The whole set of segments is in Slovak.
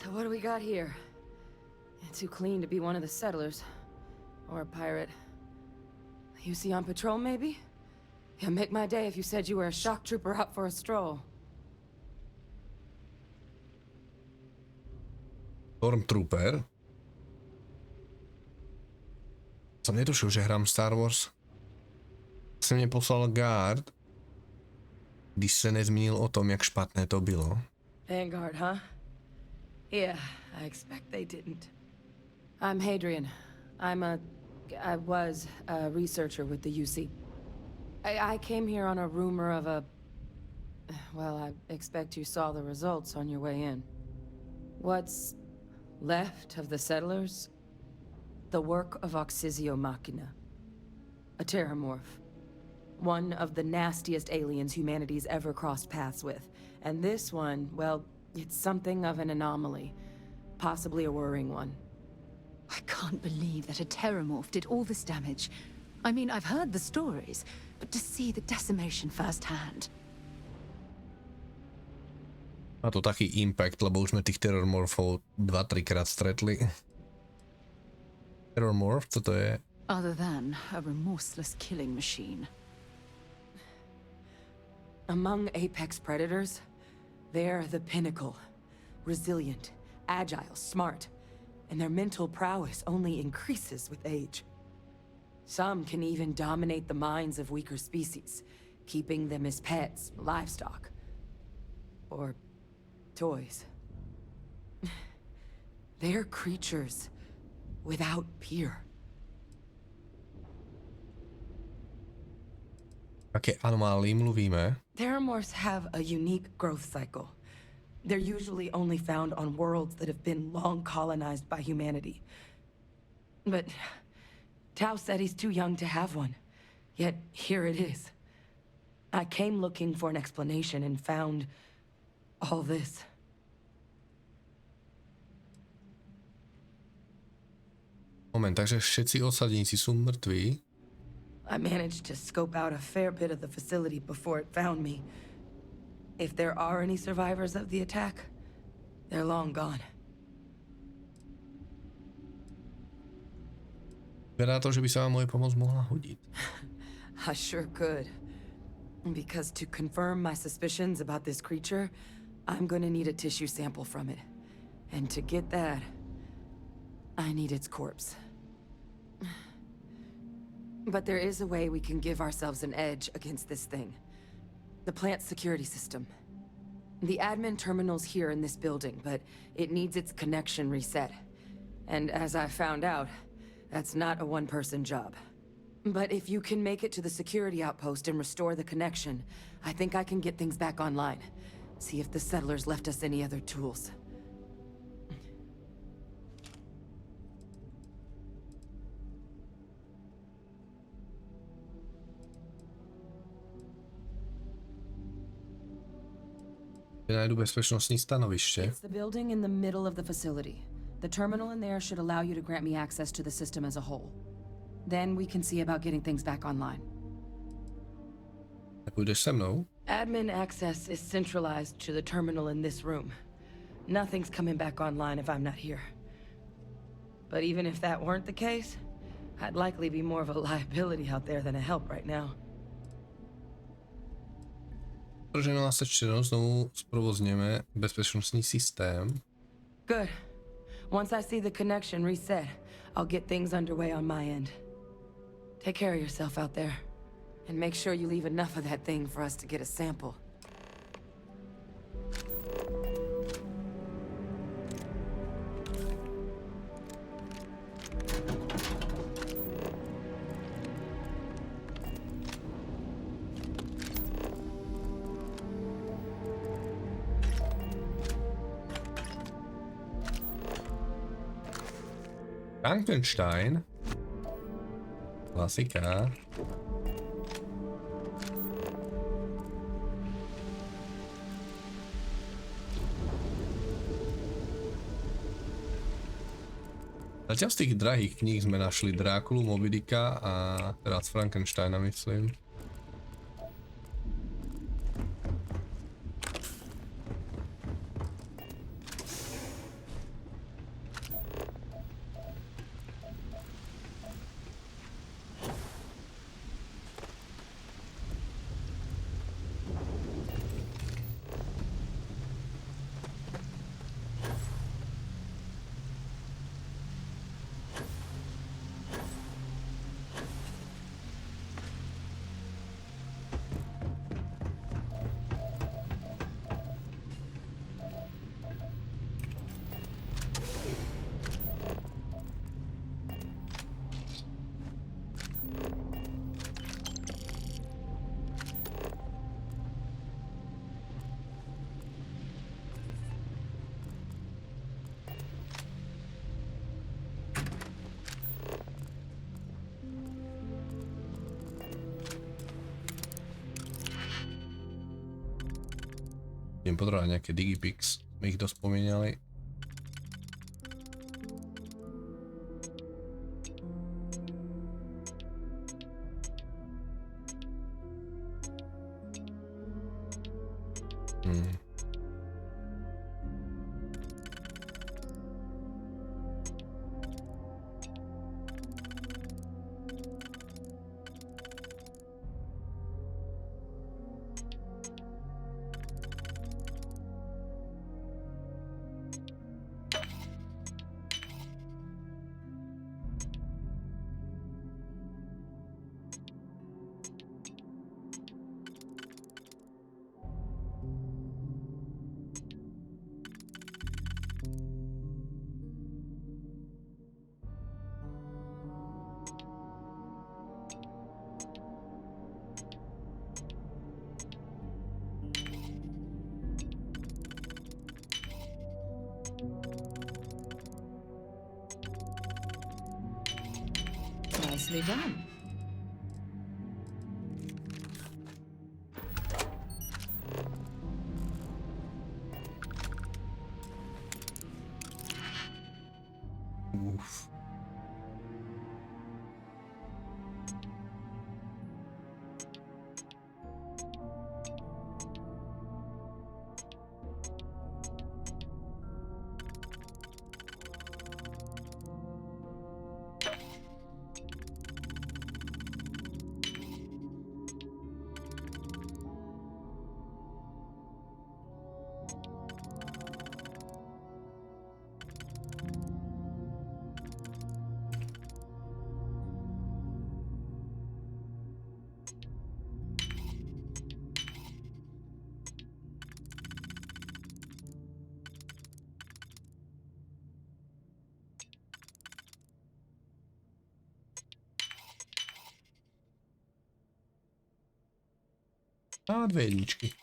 So what do we got here? Too clean to be one of the settlers. Or a pirate. You see on patrol, maybe? It'd make my day if you said you were a shock trooper out for a stroll. Stormtrooper? Som netušil, že hrám Star Wars. Jsem mě poslal guard, když se nezmínil o tom, jak špatné to bylo. Vanguard, huh? Yeah, I expect they didn't. I'm Hadrian. I was a researcher with the UC. I came here on a rumor of a... Well, I expect you saw the results on your way in. What's left of the settlers? The work of Oxysio Machina. A terramorph. One of the nastiest aliens humanity's ever crossed paths with. And this one, well, it's something of an anomaly. Possibly a worrying one. I can't believe that a terramorph did all this damage. I mean, I've heard the stories, but to see the decimation firsthand. Má to taký impact, lebo už sme tých terrormorphov 2-3 krát stretli. Terrormorph, co to je? Other than a remorseless killing machine. Among apex predators, they're the pinnacle. Resilient, agile, smart. And their mental prowess only increases with age. Some can even dominate the minds of weaker species, keeping them as pets, livestock, or toys. They're creatures without peer. Aké anomálii mluvíme? Terramorphs have a unique growth cycle. They're usually only found on worlds that have been long colonized by humanity. But Tao said he's too young to have one. Yet here it is. I came looking for an explanation and found all this. Moment, takže všetci osadníci sú mŕtvi. I managed to scope out a fair bit of the facility before it found me. If there are any survivors of the attack, they're long gone. Vypadá to, že by sa vám moje pomoc mohla hodiť. I sure could. Because to confirm my suspicions about this creature, I'm gonna need a tissue sample from it. And to get that, I need its corpse. But there is a way we can give ourselves an edge against this thing. The plant's security system. The admin terminal's here in this building, but it needs its connection reset. And as I found out, that's not a one-person job. But if you can make it to the security outpost and restore the connection, I think I can get things back online. See if the settlers left us any other tools. Nájdu bezpečnostní stanoviště. It's the building in the middle of the facility. The terminal in there should allow you to grant me access to the system as a whole. Then we can see about getting things back online. Tak půjdeš se mnou? Admin access is centralized to the terminal in this room. Nothing's coming back online if I'm not here. But even if that weren't the case, I'd likely be more of a liability out there than a help right now. Pržená sečteno, znovu zprovozněme bezpečnostní systém. Good. Once I see the connection reset, I'll get things underway on my end. Take care of yourself out there. And make sure you leave enough of that thing for us to get a sample. Frankenstein. Klasika. Zatiaľ z tých drahých kníh sme našli Drákulu, Moby Dicka a teraz Frankensteina, myslím. Idem potrebovať nejaké digipix. My ich dosť spomínali. Nicely done. Uf. A 2 jedničky.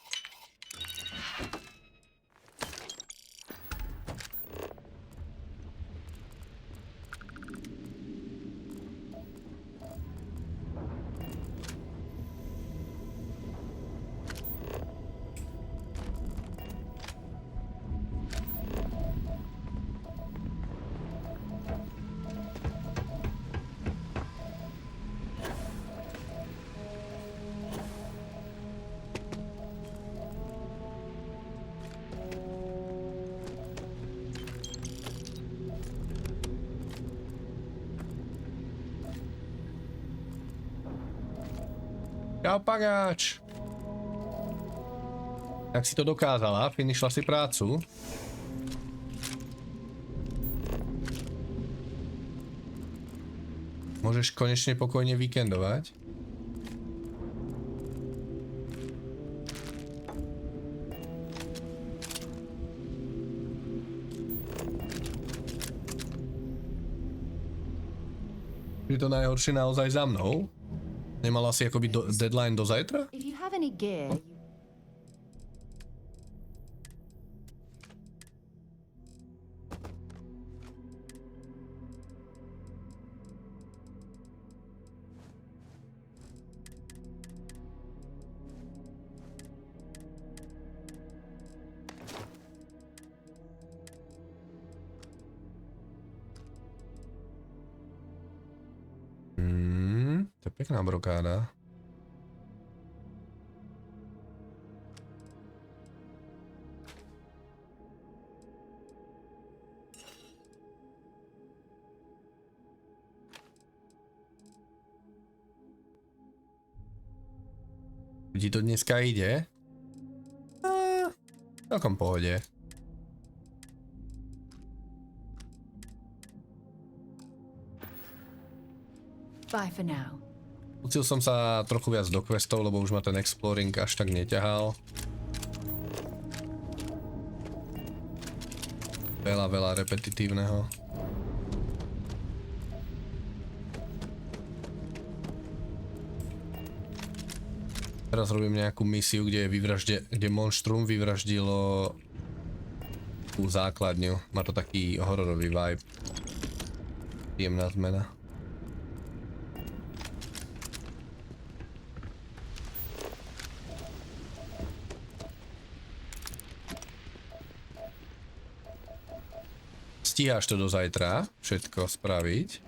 Čau, pagáč. Tak si to dokázala, finišla si prácu. Môžeš konečne pokojne víkendovať. Je to najhoršie naozaj za mnou? Nemala si akoby deadline do zajtra? If you have any gear, To je pekná brokáda. Ti to dneska ide? Celkom pohode. bye for now. Pustil som sa trochu viac do questov, lebo už ma ten exploring až tak neťahal. Veľa repetitívneho. Teraz robím nejakú misiu, kde je kde monštrum vyvraždilo tú základňu. Má to taký hororový vibe. Príjemná zmena. Stíhaš to do zajtra všetko spraviť?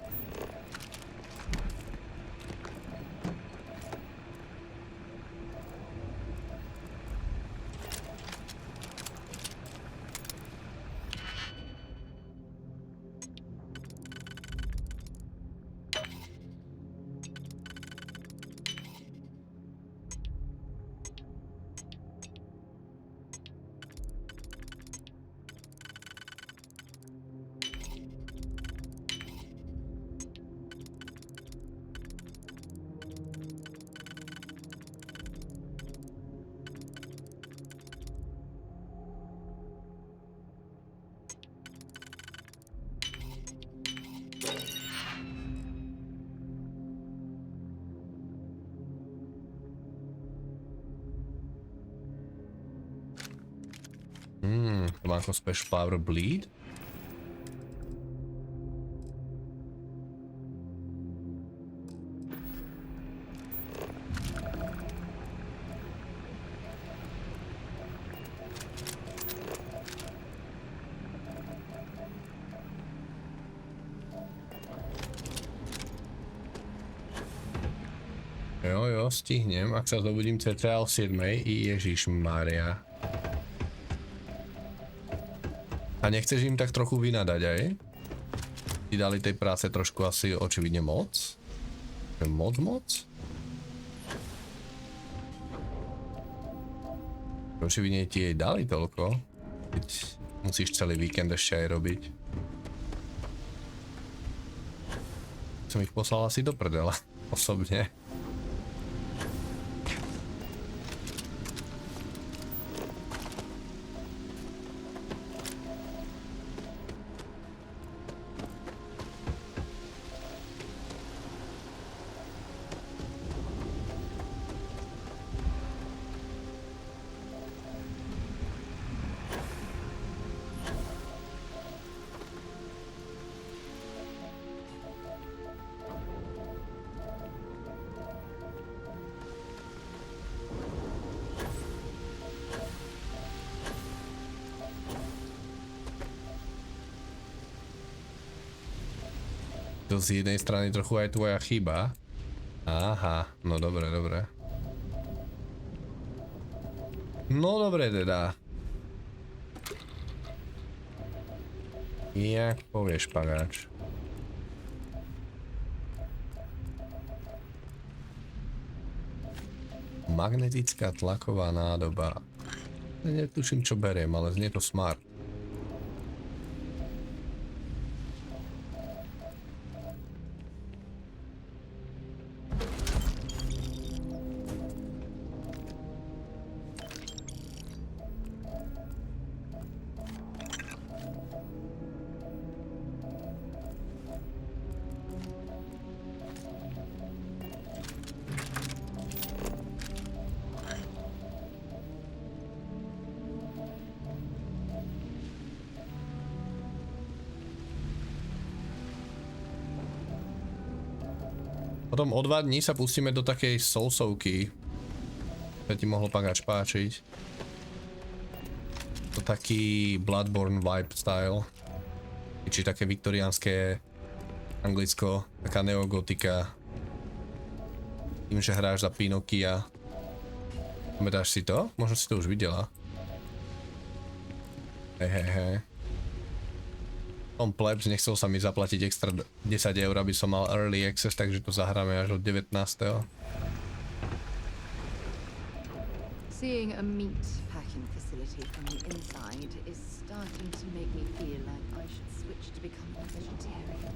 To má ako special power bleed? Jo, stihnem, ak sa zobudím cca o 7. Ježišmária. A nechceš im tak trochu vynadať aj? Ti dali tej práce trošku asi očividne moc? Moc? Očividne ti jej dali toľko, keď musíš celý víkend ešte aj robiť. Som ich poslal asi do prdela, osobne. To z jednej strany trochu aj tvoja chyba. Aha, no dobre. No dobre teda. Jak povieš, pagáč. Magnetická tlaková nádoba. Netuším, čo beriem, ale znie to smart. Potom o 2 dní sa pustíme do takej sousovky. To ti mohlo pagáč páčiť. To taký Bloodborne vibe style. Či také viktoriánske Anglicko, taká neogotika. Tým, že hráš za Pinokia. Pamätáš si to? Možno si to už videla. Hej. Tom plebs, nechcel sa mi zaplatiť extra 10 eur, aby som mal early access, takže to zahráme až od 19. Seeing a meat packing facility from the inside is starting to make me feel like I should switch to becoming a vegetarian.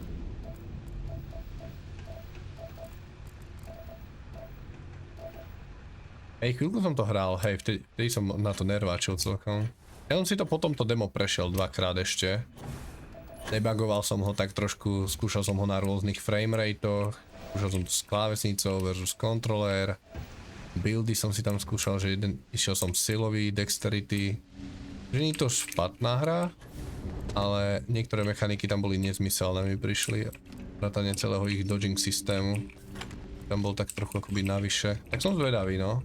Hej, chvíľku som to hral, hej, vtedy som na to nerváčil celkom. Ja som si to po tomto demo prešiel 2-krát ešte. Debugoval som ho tak trošku, skúšal som ho na rôznych frameratoch, skúšal som to s klávesnicou versus kontrolér. Buildy som si tam skúšal, že išiel som silový, dexterity. Že nie je to špatná hra, ale niektoré mechaniky tam boli nezmyselné, mi prišli. Vrátane celého ich dodging systému. Tam bol tak trochu akoby navyše. Tak som zvedavý, no.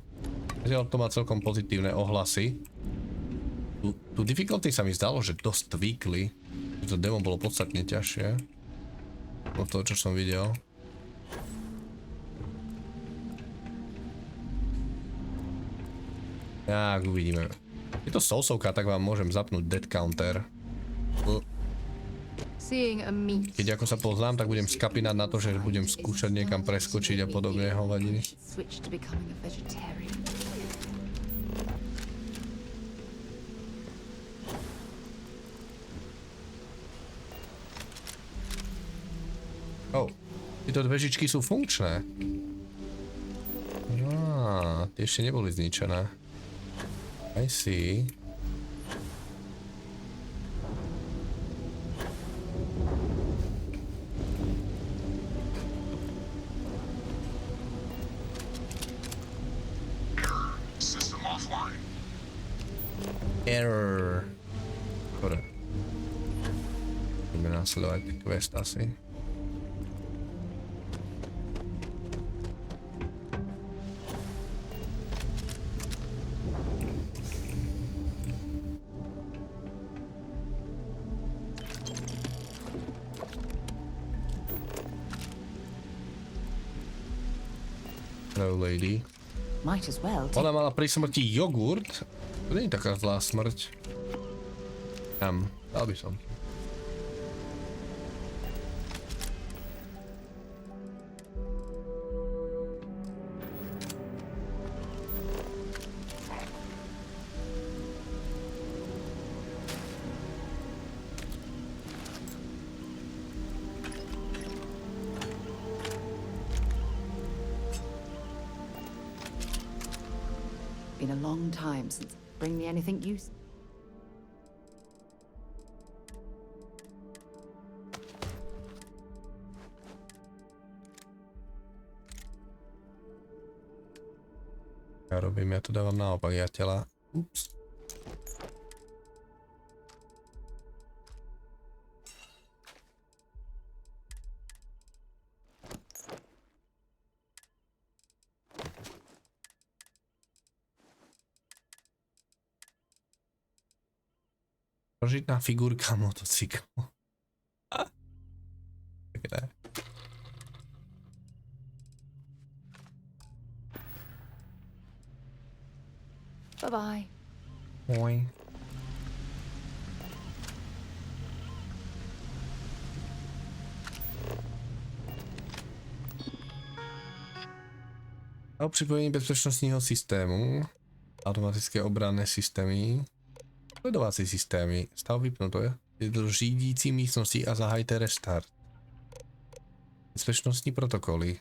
Zatiaľ to má celkom pozitívne ohlasy. Tu difficulty sa mi zdalo, že dosť tweakli. To demo bolo podstatne ťažšie. Od toho, čo som videl. Tak, uvidíme. Je to sousovka, tak vám môžem zapnúť dead counter. Keď ako sa poznám, tak budem skapinať na to, že budem skúšať niekam preskočiť a podobne hovadiny. Oh, tieto dvežičky sú funkčné. Tie ešte neboli zničené. I see. Error. Dobre. Ideme následovať quest asi. Hello, lady. Might as well. Ona mala pri smrti jogurt. To nie je taká zlá smrť. Dal by som. Been a long time since bring me anything useful. Ja robím, ja to dávam naopak, ja tela. Ups. Žitná figurka motocyklu. Pekné. Bye-bye. Oj. O připojení bezpečnostního systému, automatické obranné systémy, sledovací systémy, stav vypnuté, je do řídící místnosti a zahajte restart. Bezpečnostní protokoly.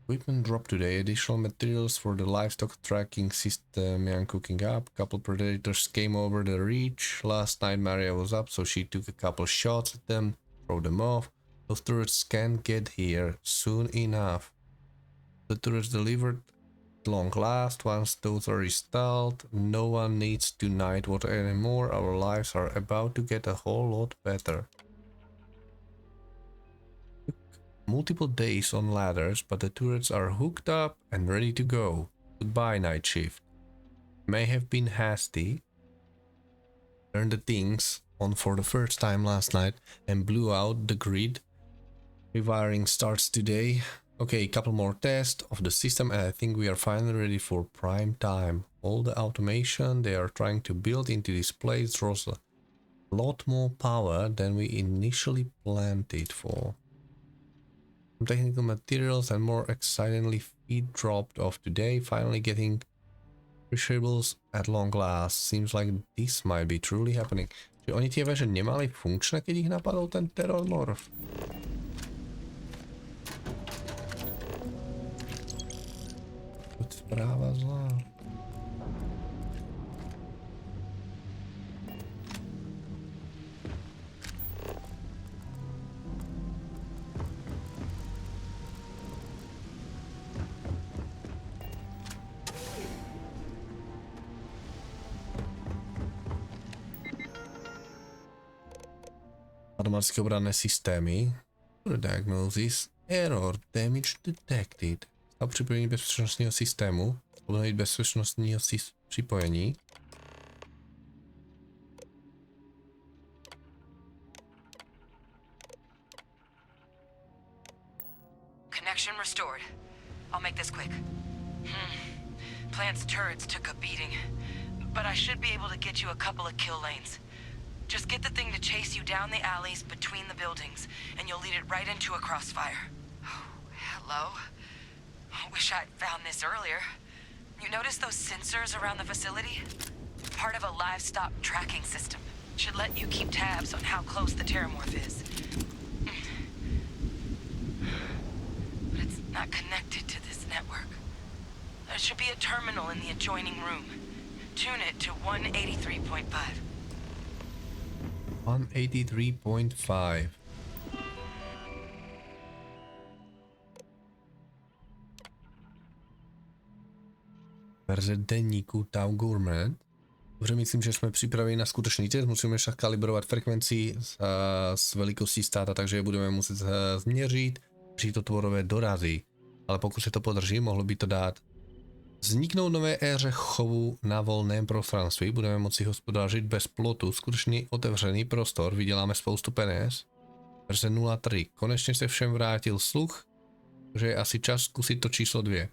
Equipment drop today, additional materials for the livestock tracking system and cooking up. Couple predators came over the reach. Last night Maria was up, so she took a couple shots at them, throw them off. Those turrets can't get here soon enough. The turrets delivered long last. Once those are installed, no one needs to night watch anymore. Our lives are about to get a whole lot better. Multiple days on ladders, but the turrets are hooked up and ready to go. Goodbye, night shift. May have been hasty. Turned the things on for the first time last night and blew out the grid. Rewiring starts today. Okay, couple more tests of the system and I think we are finally ready for prime time. All the automation they are trying to build into this place draws a lot more power than we initially planned it for. Some technical materials and more excitingly feed dropped off today, finally getting appreciables at long last. Seems like this might be truly happening. Čiže oni tie veže nemali funkčné, keď ich napadol ten terrormorf. Správa zlá. Automatické obranné systémy. Diagnosis. Error. Damage detected. Stav připojení bezpečnostního systému. Obnovit bezpečnostního připojení. Connection restored. I'll make this quick. Plant's turrets took a beating, but I should be able to get you a couple of kill lanes. Just get the thing to chase you down the alleys between the buildings, and you'll lead it right into a crossfire. Oh, hello? I wish I'd found this earlier. You notice those sensors around the facility? Part of a livestock tracking system. Should let you keep tabs on how close the terramorph is. But it's not connected to this network. There should be a terminal in the adjoining room. Tune it to 183.5. 183.5. Verze denníku Tau Gourmet. Dobře, myslím, že jsme připraveni na skutečný test. Musíme však kalibrovat frekvenci s velikostí státa, takže je budeme muset změřit při to tvorové dorazy. Ale pokud se to podrží, mohlo by to dát vzniknout nové éře chovu na volném prostranství. Budeme moci hospodařit bez plotu. Skutečný otevřený prostor. Vyděláme spoustu peněz. Verze 0.3. Konečně se všem vrátil sluch, že je asi čas zkusit to číslo 2.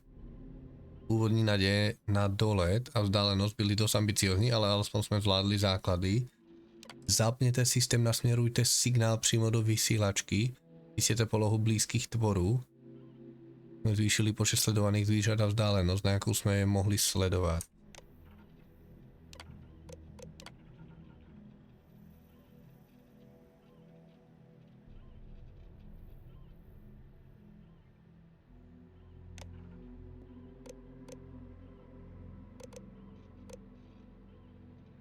Původní naděje na dolet a vzdálenost byly dost ambiciozní, ale alespoň jsme zvládli základy. Zapněte systém, nasměrujte signál přímo do vysílačky. Vysvěte polohu blízkých tvorů. Jsme zvýšili počet sledovaných zvířat a vzdálenost, na jakou jsme je mohli sledovat.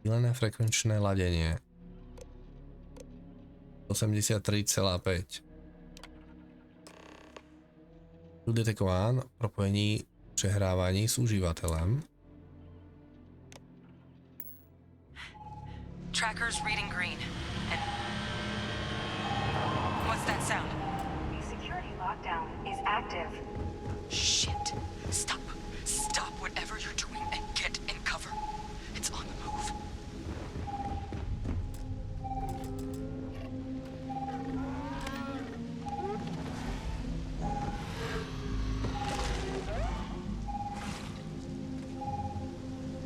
Sdílené frekvenčné ladění 83,5. Byl detekován propojení přehrávání s uživatelem. Tracker's reading green. And what's that sound? The security lockdown is active. Shit. Stop. Stop whatever you're doing and get in cover. It's on the move.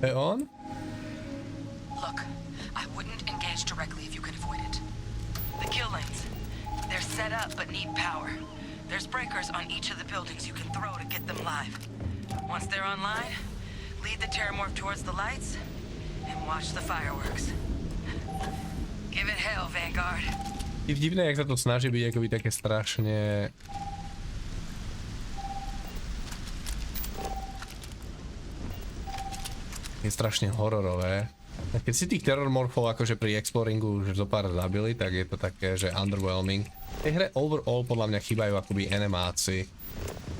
Je on? Look, I wouldn't engage directly if you could avoid it. The kill lanes. They're set up but need power. There's breakers on each of the buildings you can throw to get them live. Once they're online, lead the terramorph towards the lights and watch the fireworks. Give it hell, Vanguard. Je divné, jak sa to snaží byť akoby také strašne... Je strašne hororové. Keď si tých terrormorfov akože pri exploringu už zo pár zabili, tak je to také, že underwhelming. V tej hre overall podľa mňa chýbajú akoby animáci.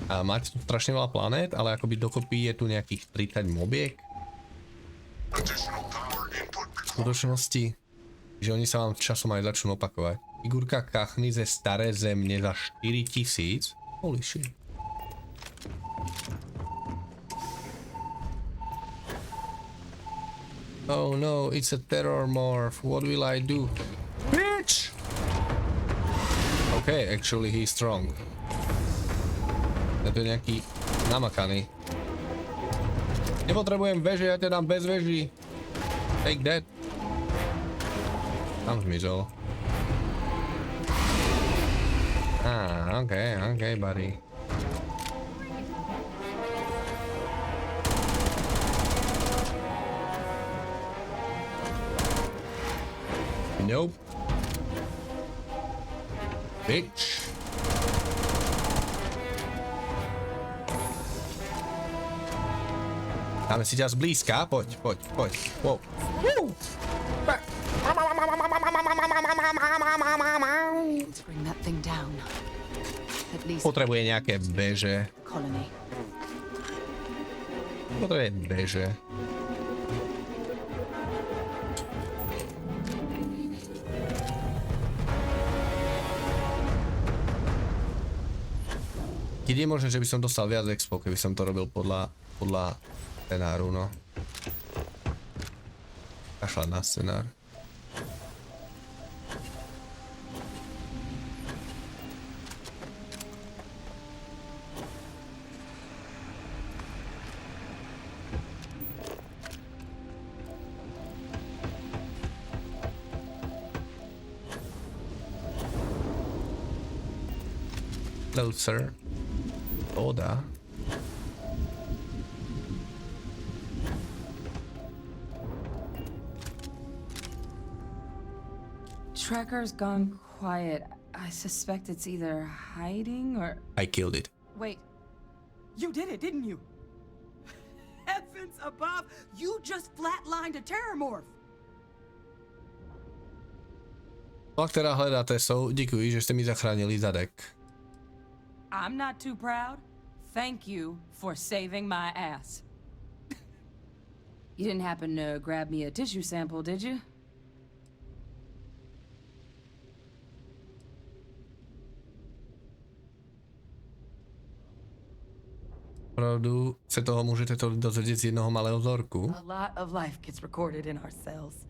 A máte tu strašne veľa planét, ale akoby dokopy je tu nejakých 30 mobiek. V skutočnosti, že oni sa vám časom aj začnú opakovať. Figurka kachny ze staré země za 4000. Holy shit. Oh no, it's a terror morph. What will I do? Bitch! Okay, actually he's strong. Je to nejaký namakaný. Nepotrebujem veže, ja ťa dám bez veží. Take that. Tam zmizol. Okay, buddy. Nope. Bitch. Dáme si ťa zblízka, poď. Wow. Potrebuje nejaké beže. Potrebuje beže. Keď je možné, že by som dostal viac expo, keby som to robil podľa scenáru, no. Kašľať na scenár. Closer. Voda. Tracker's gone quiet. I suspect it's either hiding or... I killed it. Wait. You did it, didn't you? Heavens above! You just flatlined a terramorph! Ak teda hledáte sou, děkuji, že jste mi zachránili zadek. I'm not too proud. Thank you for saving my ass. You didn't happen to grab me a tissue sample, did you? Opravdu se toho můžete to dozvědět z jednoho malého vzorku. A lot of life gets recorded in our cells.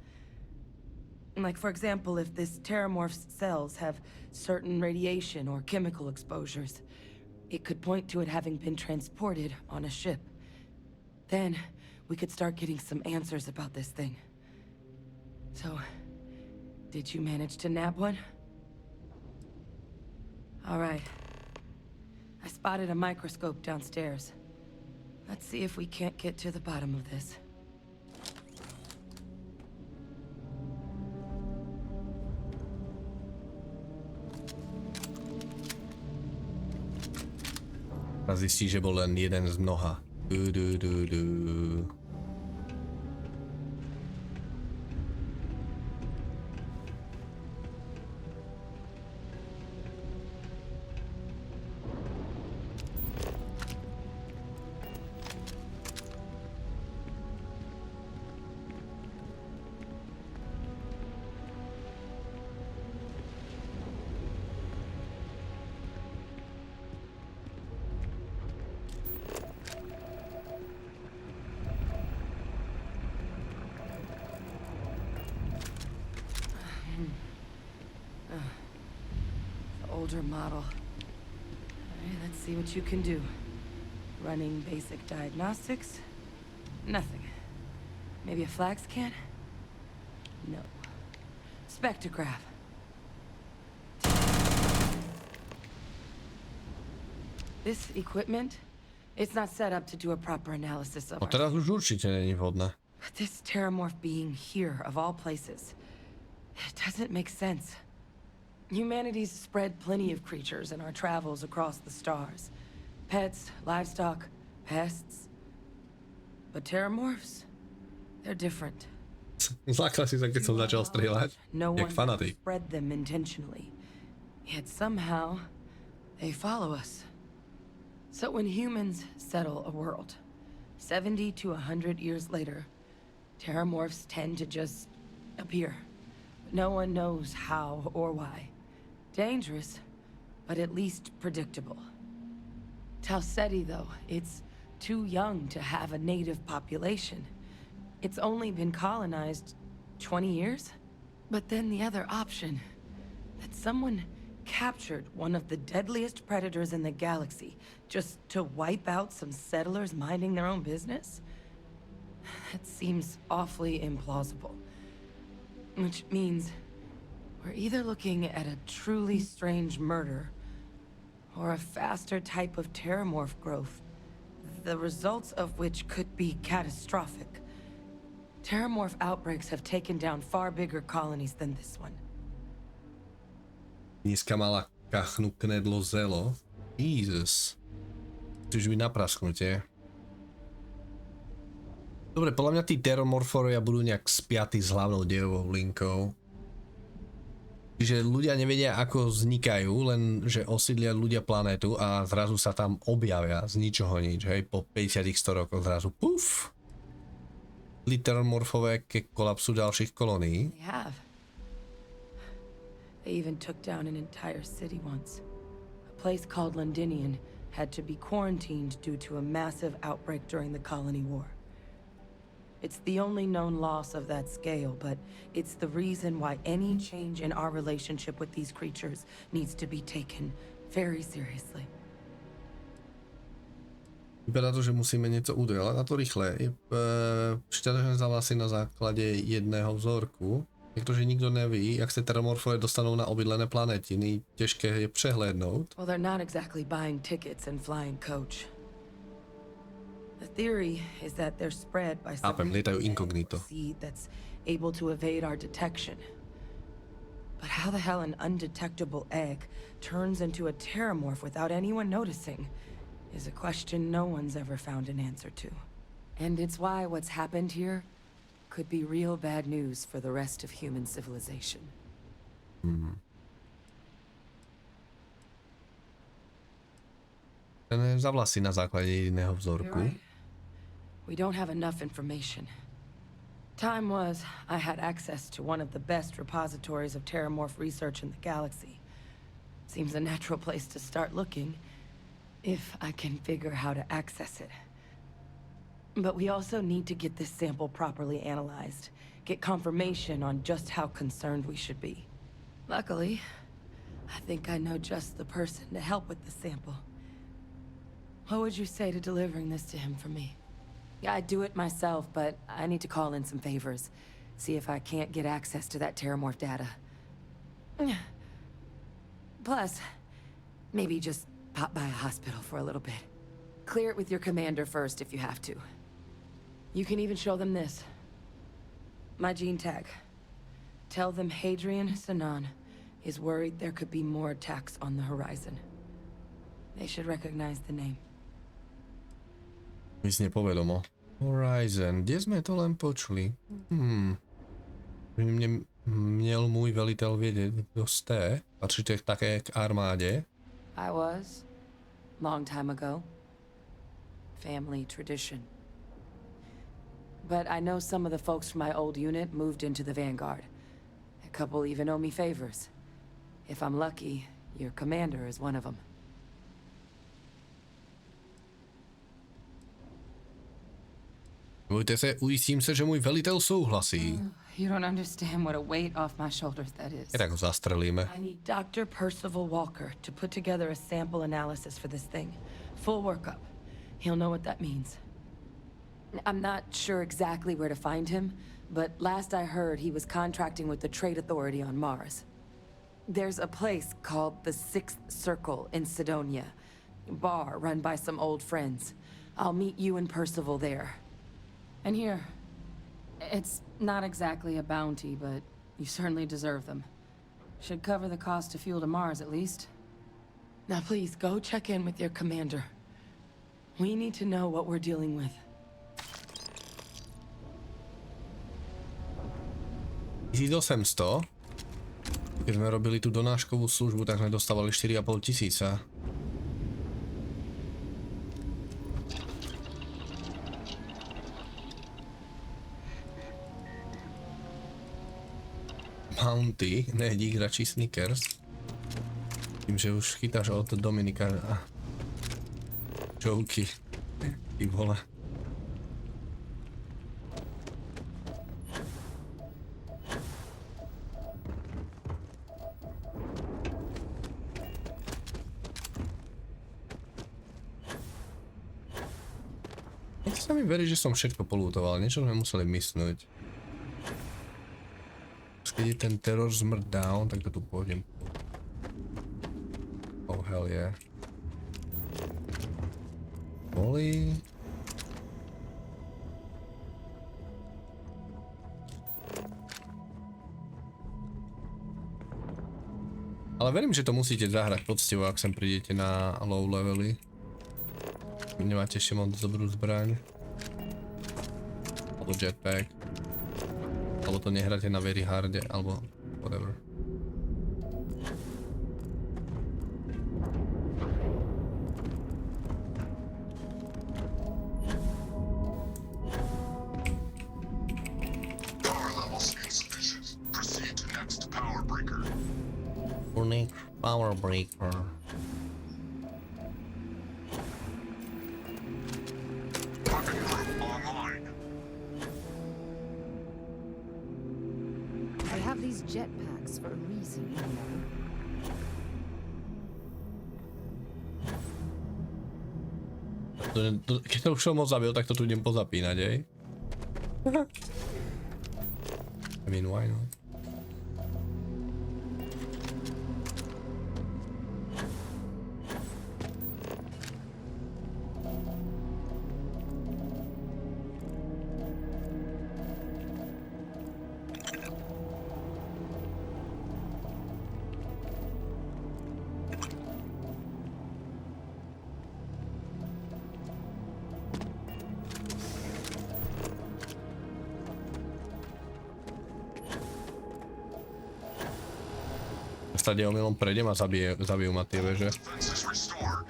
Like, for example, if this terramorph's cells have certain radiation or chemical exposures, it could point to it having been transported on a ship. Then, we could start getting some answers about this thing. So, did you manage to nab one? All right. I spotted a microscope downstairs. Let's see if we can't get to the bottom of this. A zjistí, že byl len jeden z mnoha. Du. Older model. All right, let's see what you can do. Running basic diagnostics? Nothing. Maybe a flax can? No. Spectrograph. This equipment, it's not set up to do a proper analysis of No teraz už určite není vhodné. But this terramorph being here, of all places, it doesn't make sense. Humanity's spread plenty of creatures in our travels across the stars. Pets, livestock, pests. But terramorphs, they're different. Zlákla si sa, keď som začal strieľať. No Jak one fanatik. spread them intentionally. Yet somehow, they follow us. So when humans settle a world, 70 to 100 years later, terramorphs tend to just appear. No one knows how or why. Dangerous, but at least predictable. Talseti, though, it's too young to have a native population. It's only been colonized 20 years? But then the other option, that someone captured one of the deadliest predators in the galaxy just to wipe out some settlers minding their own business? That seems awfully implausible. Which means we're either looking at a truly strange murder or a faster type of terramorph growth, the results of which could be catastrophic. Terramorph outbreaks have taken down far bigger colonies than this one. Dneska mala kachnu knedlo zelo. Jesus. Chceš byť na prasknutie. Dobre, podľa mňa tí terramorforovia budú nejak spiatí s hlavnou dejovou linkou. Čiže ľudia nevedia, ako vznikajú, len že osídlia ľudia planétu a zrazu sa tam objavia z ničoho nič, hej, po 50-100 rokoch zrazu puf! Terramorfové ke kolapsu ďalších kolónií. They have. They even took down an entire city once. A place called Londinian had to be quarantined due to a massive outbreak during the colony war. It's the only known loss of that scale, but it's the reason why any change in our relationship with these creatures needs to be taken very seriously. Vypadá to, že musíme něco udělat, a to rychle. Počítačné zálasy na základě jedného vzorku. Niektože nikto neví, jak se terramorfové dostanou na obydlené planetiny, těžké je přehlédnout. Well, they're not exactly buying tickets and flying coach. The theory is that they're spread by some lietajú inkognito. seed that's able to evade our detection. But how the hell an undetectable egg turns into a terramorph without anyone noticing is a question no one's ever found an answer to. And it's why what's happened here could be real bad news for the rest of human civilization. Ten za vlasy na základě jediného vzorku. You're right. We don't have enough information. Time was, I had access to one of the best repositories of terramorph research in the galaxy. Seems a natural place to start looking, if I can figure how to access it. But we also need to get this sample properly analyzed, get confirmation on just how concerned we should be. Luckily, I think I know just the person to help with the sample. What would you say to delivering this to him for me? I'd do it myself, but I need to call in some favors. See if I can't get access to that terramorph data. Plus, maybe just pop by a hospital for a little bit. Clear it with your commander first if you have to. You can even show them this. My gene tag. Tell them Hadrian Sanan is worried there could be more attacks on the horizon. They should recognize the name. Vysne povedomo. Horizon, kde sme to len počuli? Měl můj velitel vědět, kdo jste. Patříte také k armádě? I was. Long time ago. Family tradition. But I know some of the folks from my old unit moved into the Vanguard. A couple even owe me favors. If I'm lucky, your commander is one of them. Nebojte se, ujistím se, že můj velitel souhlasí. You don't understand what a weight off my shoulders that is. Tak ho zastrelíme. I need Dr. Percival Walker to put together a sample analysis for this thing. Full workup. He'll know what that means. I'm not sure exactly where to find him, but last I heard he was contracting with the Trade Authority on Mars. There's a place called the Sixth Circle in Sidonia. Bar run by some old friends. I'll meet you and Percival there. And here. It's not exactly a bounty, but you certainly deserve them. Should cover the cost of fuel to Mars, at least. Now please, go check in with your commander. We need to know what we're dealing with. 1800. Keď sme robili tú donáškovú službu, tak sme dostávali 4,5 tisíca. Bounty, ne dík, radši Snickers. Tím, že už chytáš od Dominika a joky. Ty vole. Nechci sa mi veriť, že som všetko polútoval, niečo sme museli mysnúť. Keď je ten teror zmrt down, tak to tu pôjdem. Oh hell yeah. Boli. Ale verím, že to musíte zahrať poctivo, ak sem prídete na low levely. Nemáte ešte moc dobrú zbraň. Alebo jetpack. Alebo to nehráte na very harde, alebo whatever. Power levels insufficient. Proceed to next power breaker. Unique power breaker. Weapon group online. They have these jetpacks for a reason, you know. Keď to už som moc zabil, tak to tu idem pozapínať, ej? I mean, why not? Stade omylom prejdem a zabijú ma tie veže. Defenses restored.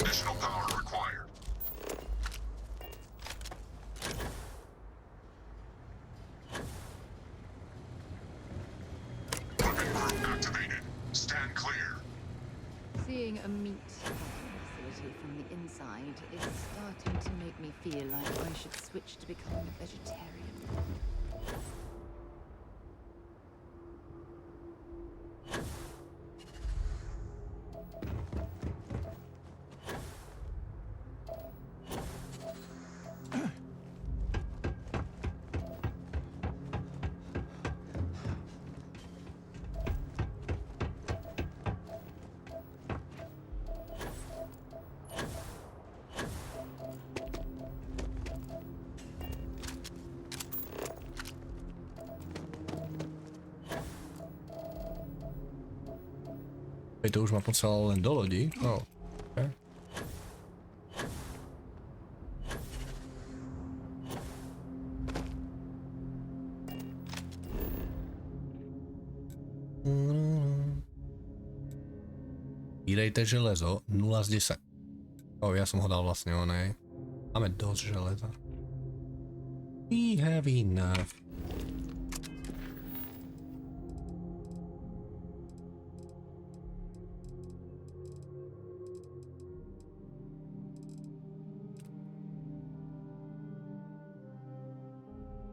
Additional power required. Weapon group activated. Stand clear. Seeing a meat facility from the inside is starting to make me feel like I should switch to becoming a vegetarian. To už ma poslalo len do lodi. No. Okay. Vyrejte železo 0 z 10. Ja som ho dal vlastne onej. Máme dosť železa. We have enough.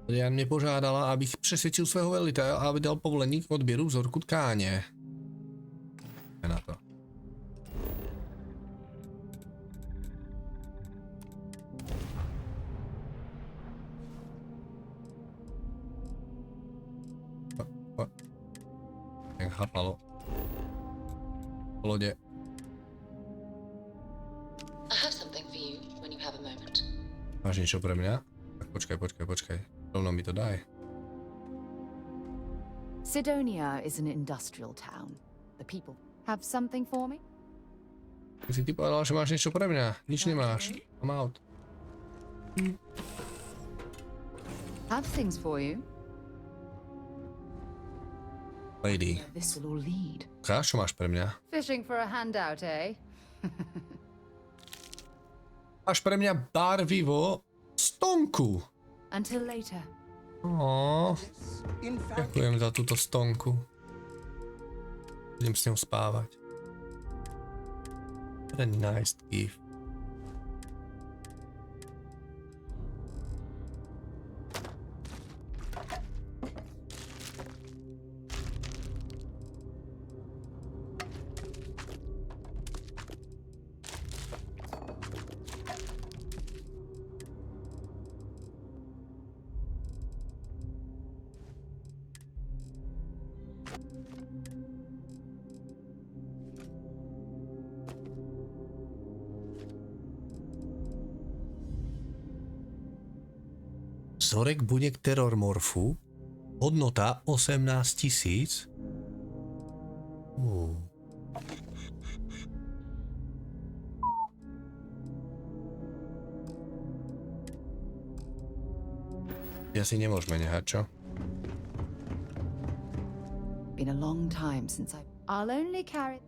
Ja mě požádala, abych přesvědčil svého velitele a aby dal povolení k odběru vzorku tkáně. Je na to. Jak chápalo. Po lodě. Máš niečo pre mňa? Tak počkaj. Rovno mi to daj. Sidonia is an industrial town. The people have something for me? Ty si povedal, že máš niečo pre mňa. Nič nemáš. I'm out. Have things for you. Lady. This will all lead. Čo máš pre mňa? Fishing for a handout, eh? Máš pre mňa barvivo stonku. Until later. Ďakujem za túto stonku. Budem s ňou spávať. What a nice gift. Vzorek buněk terormorfu, hodnota 18 000. Asi nemôžeme nehať, čo? Been a long time since I'll only carry.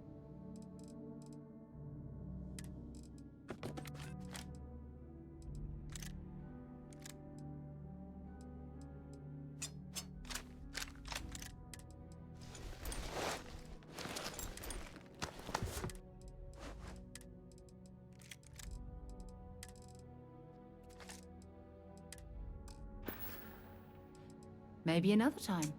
Maybe another time.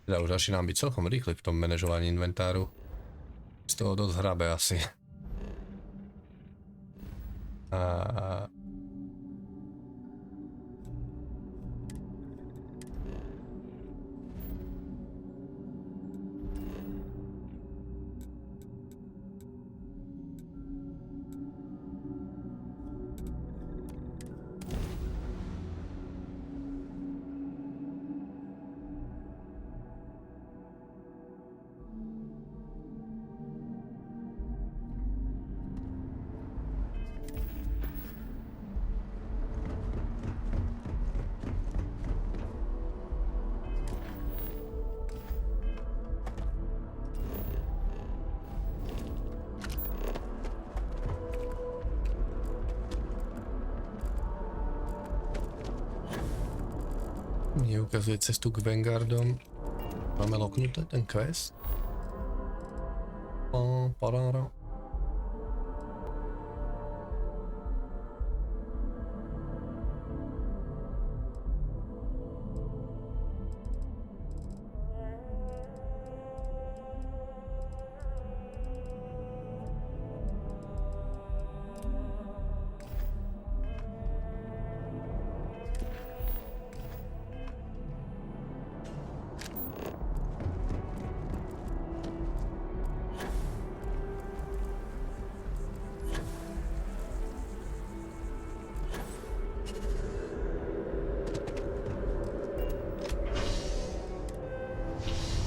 Teda už začínam byť celkom rýchly v tom manažovaní inventáru. Z toho dosť hrabe asi. Mne ukazuje cestu k Vanguardom. Máme loknuté ten quest. Parára.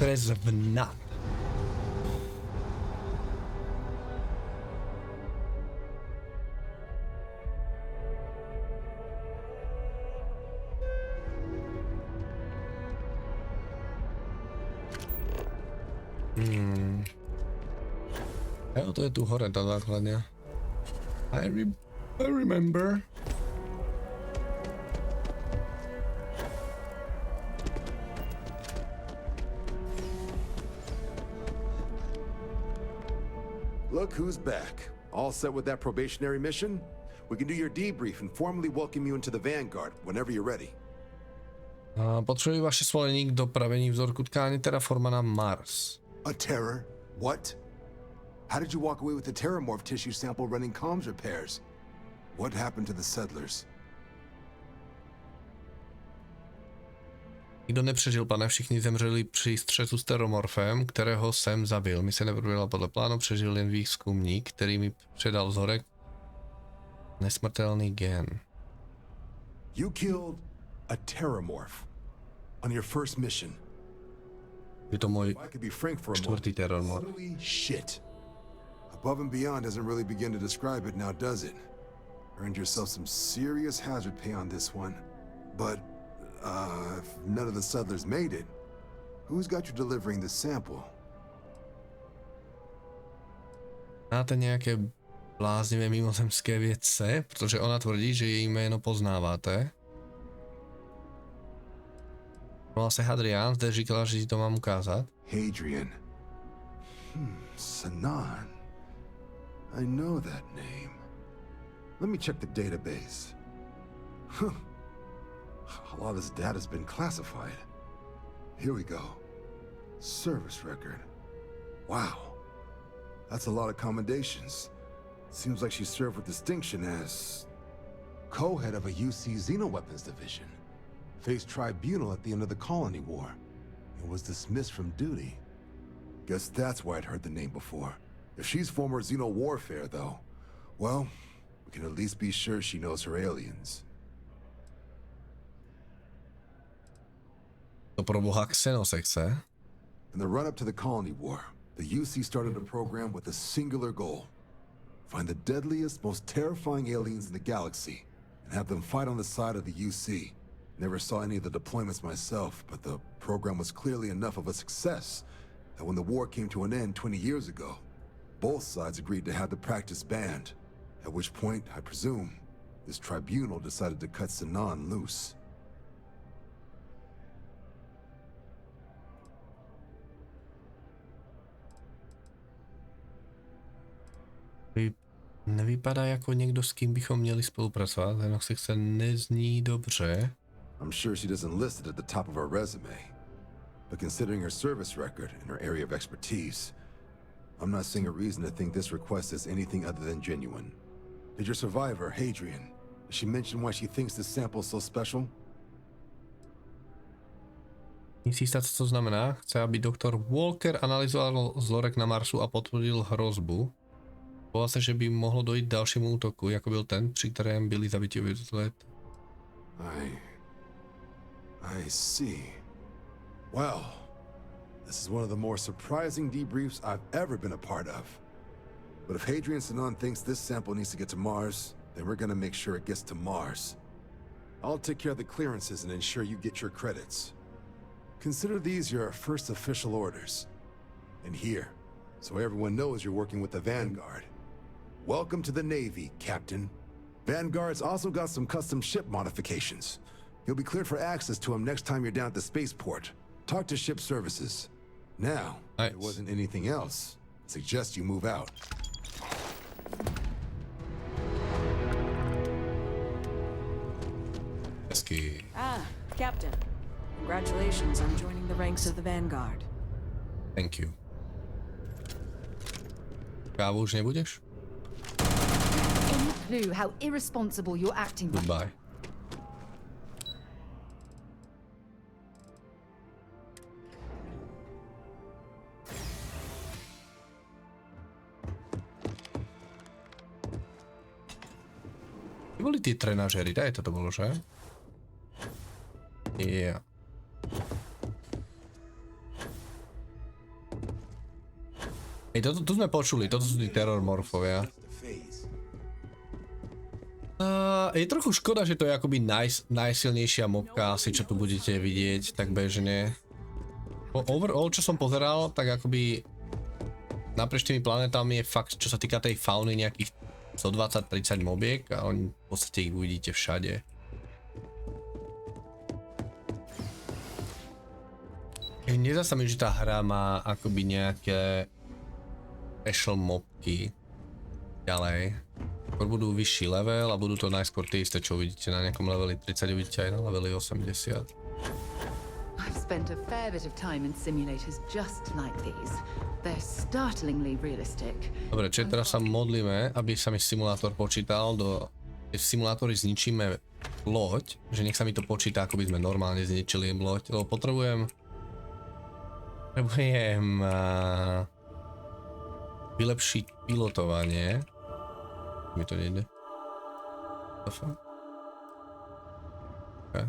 Trezvnat. Jo, to je tu hore tá základňa. I remember. Look who's back. All set with that probationary mission? We can do your debrief and formally welcome you into the Vanguard whenever you're ready. Potřebuji vaše svolení k dopravení vzorku tkání terraforma na Mars. A terror? What? How did you walk away with the terramorph tissue sample running comms repairs? What happened to the settlers? Nikdo nepřežil, pane, všichni zemřeli při střetu s teromorfem, kterého jsem zabil. Mise neproběhla podle plánu, přežil jen výzkumník, který mi předal vzorek nesmrtelný gen. You killed a terramorph on your first mission. Je to můj If I could be frank for a čtvrtý moment, teromorf. holy shit. Above and beyond doesn't really begin to describe it now, does it? Earned yourself some serious hazard pay on this one. But if none of the settlers made it, who's got you delivering the sample? Máte nějaké bláznivé mimozemské vědce? Protože ona tvrdí, že její jméno poznáváte. Volá se Hadrian, zde říkala, že ti to mám ukázat. Hadrian. Sanan. I know that name. Let me check the database. A lot of this data's been classified. Here we go. Service record. Wow. That's a lot of commendations. Seems like she served with distinction as co-head of a UC Xenoweapons division. Faced tribunal at the end of the colony war. And was dismissed from duty. Guess that's why I'd heard the name before. If she's former Xeno warfare, though, well, we can at least be sure she knows her aliens. To pro boha Xenosexe. In the run-up to the colony war, the UC started a program with a singular goal. Find the deadliest, most terrifying aliens in the galaxy, and have them fight on the side of the UC. Never saw any of the deployments myself, but the program was clearly enough of a success that when the war came to an end 20 years ago, both sides agreed to have the practice banned, at which point, I presume, this tribunal decided to cut Sanan loose. Nevypadá jako někdo, s kým bychom měli spolupracovat, jenom se chce nezní dobře. I'm sure she doesn't list it at the top of her resume. but considering her service record and her area of expertise, I'm not seeing a reason to think this request is anything other than genuine. Did your survivor, Hadrian, did she mention why she thinks this sample is so special? Si istá, co to znamená? Chce, aby doktor Walker analyzoval vzorek na Marsu a potvrdil hrozbu. Bola sa, že by mohlo dojít k ďalšiemu útoku, jako byl ten, při kterém byli zabiti obyvatelé. I see. Well, this is one of the more surprising debriefs I've ever been a part of. But if Hadrian Sinon thinks this sample needs to get to Mars, then we're gonna make sure it gets to Mars. I'll take care of the clearances and ensure you get your credits. Consider these your first official orders. And here, so everyone knows you're working with the Vanguard. Welcome to the Navy, Captain. Vanguard's also got some custom ship modifications. You'll be cleared for access to them next time you're down at the spaceport. Talk to ship services. Now, if there wasn't anything else, I suggest you move out. Ah, Captain. Congratulations on joining the ranks of the Vanguard. Thank you. Kávu už nebudeš? Any clue how irresponsible you're acting? Goodbye. Kde boli tí trenažery? Daj, toto bolo, že? Yeah. Hej, tu sme počuli, toto sú tí terrormorfovia. Je trochu škoda, že to je akoby najsilnejšia mobka asi, čo tu budete vidieť tak bežne. Overall, čo som pozeral, tak akoby naprieč tými planetami je fakt, čo sa týka tej fauny, nejakých 120-30 mobiek a oni v podstate ich uvidíte všade. Nezdá sa mi, že tá hra má akoby nejaké special mobky ďalej. Skôr budú vyšší level a budú to najskôr tie isté, čo uvidíte na nejakom leveli 30, uvidíte aj na leveli 80. I've spent a fair bit of time in simulators just like these. They're startlingly realistic. Dobre, čiže teraz sa modlíme, aby sa mi simulátor počítal v simulátori zničíme loď, že nech sa mi to počíta, ako by sme normálne zničili loď, lebo potrebujem vylepšiť pilotovanie. Mi to nejde. Okay.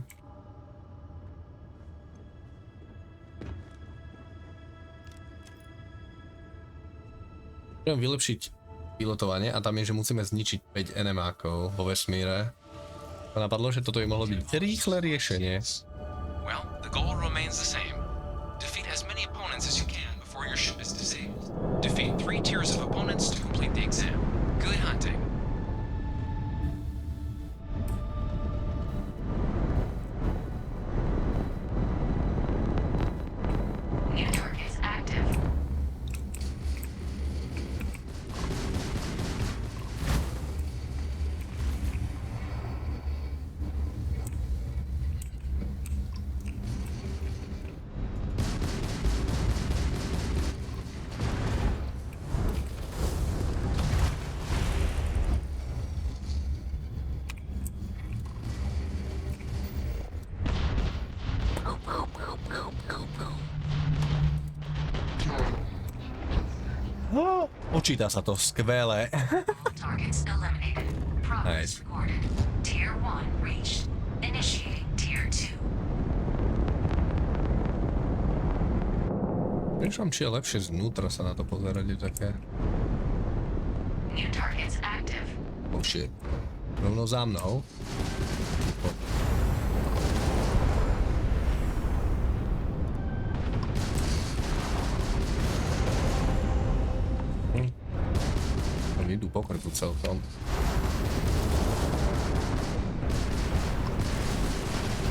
Chcem vylepšiť pilotovanie a tam je, že musíme zničiť 5 enemákov vo vesmíre. A napadlo, že toto by mohlo byť rýchle riešenie. Well, the goal remains the same. Defeat as many opponents as you can before your ship is disabled. Defeat 3 tiers of opponents to complete the exam. Good hunting. New targets active. Počíta sa to skvelé. Targets eliminated. Progress recorded. Tier 1 reached. Initiating Tier 2. Prečo či je lepšie znútra sa na to pozerať, je také. New targets active. Oh shit. Rovno za mnou. Idú po krku celkom.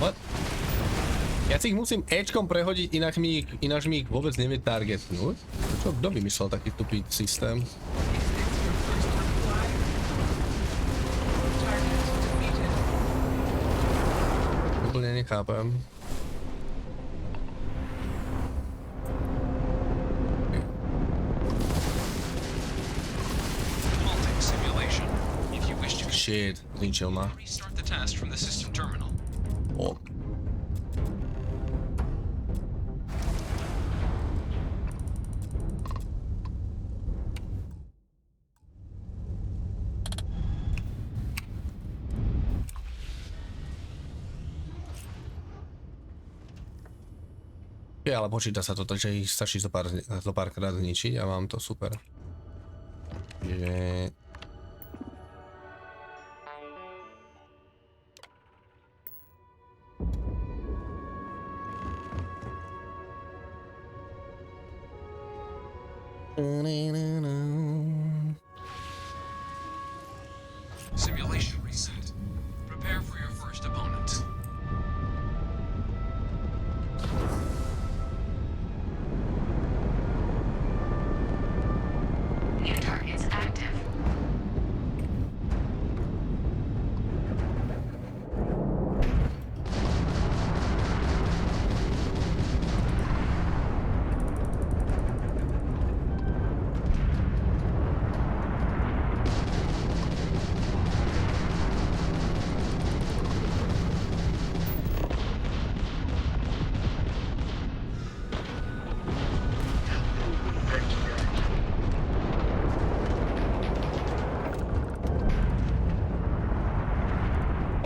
What? Ja si ich musím Ečkom prehodiť, ináč mi ich vôbec nevie targetnúť. Čo, kto vymyslel taký tupý systém? Úplne nechápem. shit, zničil ma. Restart the test from the system terminal. O. Ale počíta sa to, takže ich stačí zo párkrát zničiť a mám to super. Čiže... Simulation reset. Prepare for your first opponent. New targets active.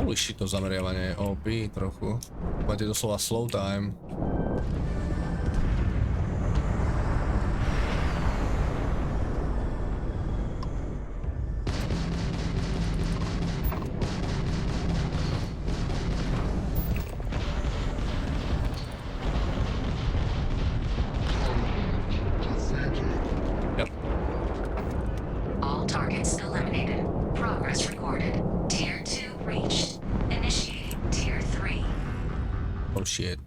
Holy shit, to zameriavanie je OP trochu. Máte doslova slow time. Yep. All targets eliminated. Progress recorded. Tier 2 reached. Initiating Tier 3. Oh shit.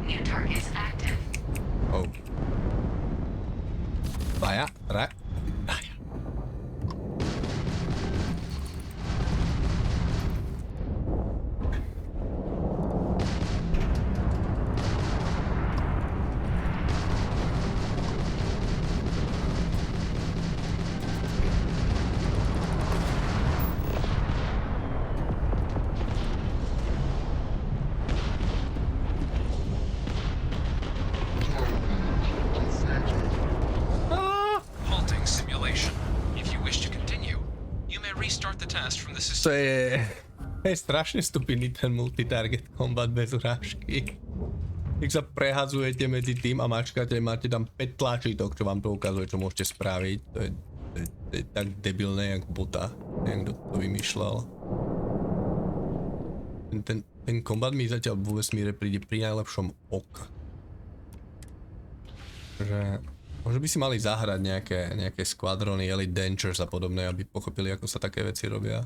New targets active. Oh. Vaya, vaya. Halting simulation. If you wish to continue, you may restart the test from the To system. je strašne stupidný ten multitarget combat bez urážky. Keď sa prehazujete medzi tým a mačkáte, máte tam 5 tlačítok, čo vám to ukazuje, čo môžete spraviť. To je tak debilné, jak bota. Neviem, kto to vymýšľal. Ten kombat mi zatiaľ vo vesmíre príde pri najlepšom oka. Že možno by si mali zahrať nejaké skvadrony, Elite Dangerous a podobné, aby pochopili, ako sa také veci robia.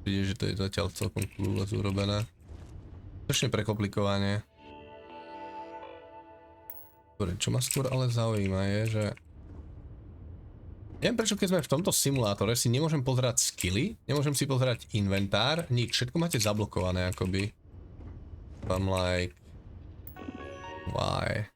Vidíš, že to je zatiaľ celkom clueless urobené. Strašne prekomplikovanie. Dobre, čo ma skôr ale zaujíma je, že... Neviem prečo, keď sme v tomto simulátore, si nemôžem pozerať skilly, nemôžem si pozerať inventár, nič, všetko máte zablokované akoby. I'm like... Why?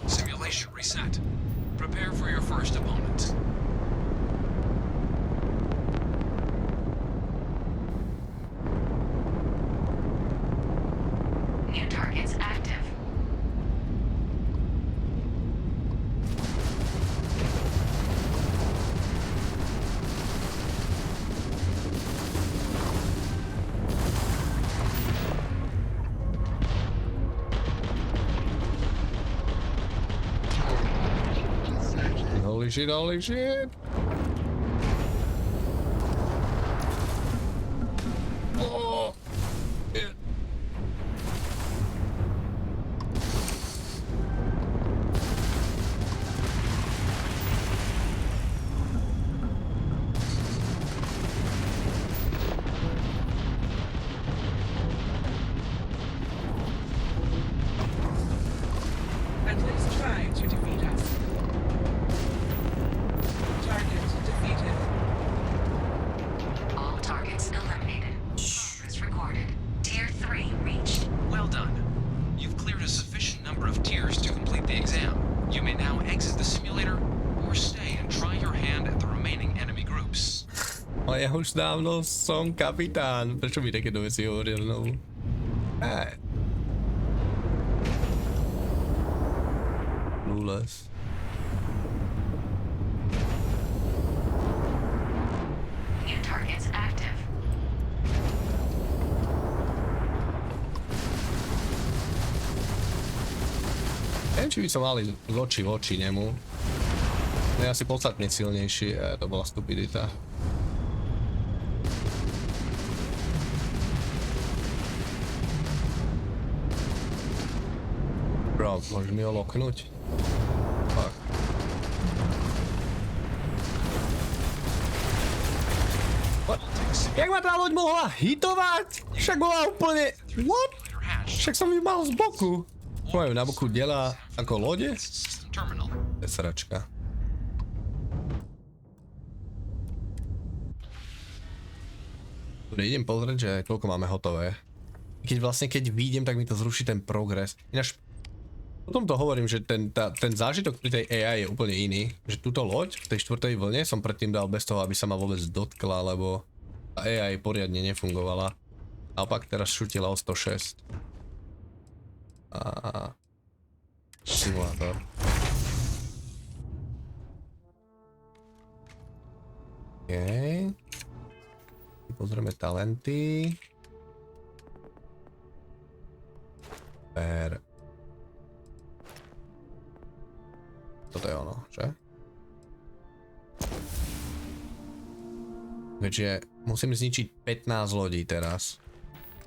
Simulation reset. Prepare for your first opponent. New targets active. Holy shit, holy shit! Oh! Yeah. At least try to defeat us. Ale ja už dávno som kapitán. Prečo mi takéto veci hovoril znovu? Clueless. New targets active. Neviem, či by som mali z očí v oči nemu. Je asi podstatne silnejší, to bola stupidita. Bro, môžeš mi ho loknúť? Fuck. What? Jak ma tá loď mohla hitovať? Však bola úplne... What? Však som ju mal z boku. Majú na boku diela ako lode? System terminal. To je sračka. Idem pozrieť, že koľko máme hotové. Keď výjdem, tak mi to zruší ten progres. Ináč, o tomto hovorím, že ten zážitok pri tej AI je úplne iný. Že túto loď v tej 4. vlne som predtým dal bez toho, aby sa ma vôbec dotkla, lebo tá AI poriadne nefungovala. Naopak teraz šutila o 106. A simulátor. OK. Pozrieme talenty. Per. Toto je ono, že? Takže musím zničiť 15 lodí teraz.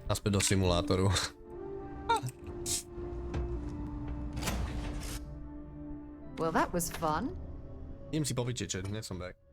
Naspäť do simulátoru. Well, that was fun. Idem si povyčečať, hneď som back.